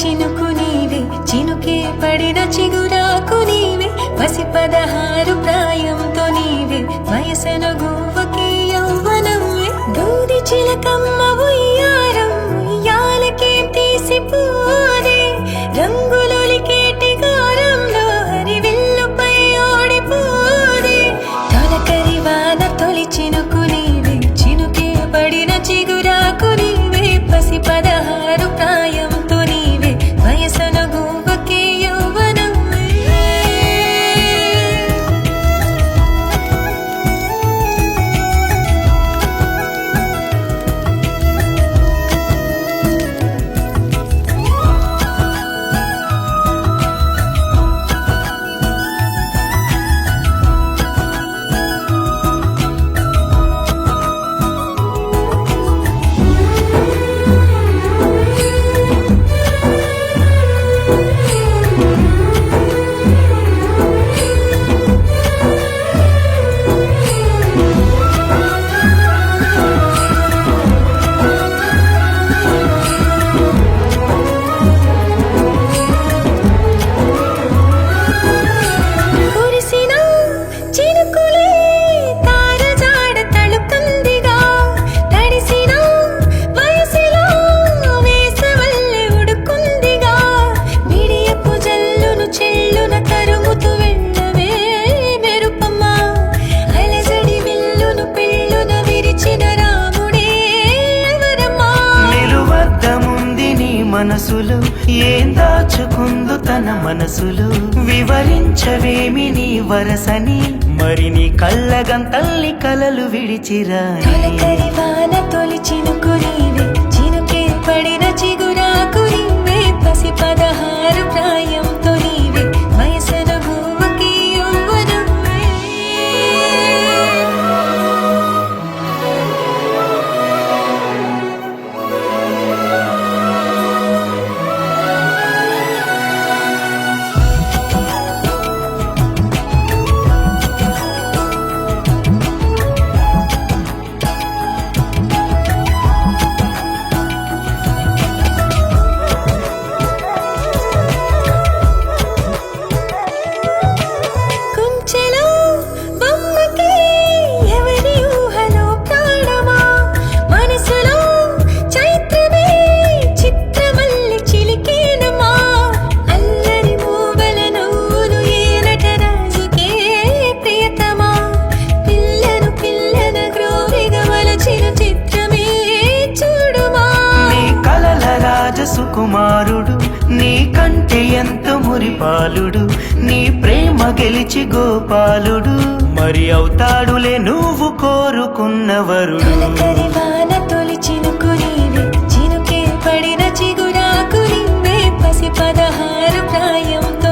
చినుకు నీవే, చినుకే పడిన చిగురాకు నీవే, పసి 16 ప్రాయంతో నీవే, వయసన గువ్వకే యౌవనమే, దూది చిలకమ్మ ఉయ్యారం, ఉయ్యాలకే తీసిపోదే, రంగులొలికేటి గారంలో హరివిల్లుపై ఓడిపోదే, తొలకరి వాన తొలి చినుకు నీవే, చినుకే పడిన చిగురాకు నీవే, పసి 16 ప్రాయంతో నీవే, వయసన గువ్వకే యౌవనమే. మనసులో ఏం దాచుకుందు తన మనసులో, వివరించవేమి నీ వరసని, మరి నీ కళ్ళగంతల్ని కలలు విడిచిరా. తొలకరి వాన తొలి చినుకు నీవే, చినుకే పడిన చిగురాకు నీవే, పసి 16 ప్రాయంతో నీవే, వయసన గువ్వకే యౌవనమే. సుకుమారుడు నీకంటే ఎంత మురిపాలుడు, నీ ప్రేమ గెలిచి గోపాలుడు, మరి అవుతాడులే నువ్వు కోరుకున్నవరుడు. తొలకరి వాన తొలి చినుకు నీవే, చినుకే పడిన చిగురాకు నీవే, పసి 16 ప్రాయంతో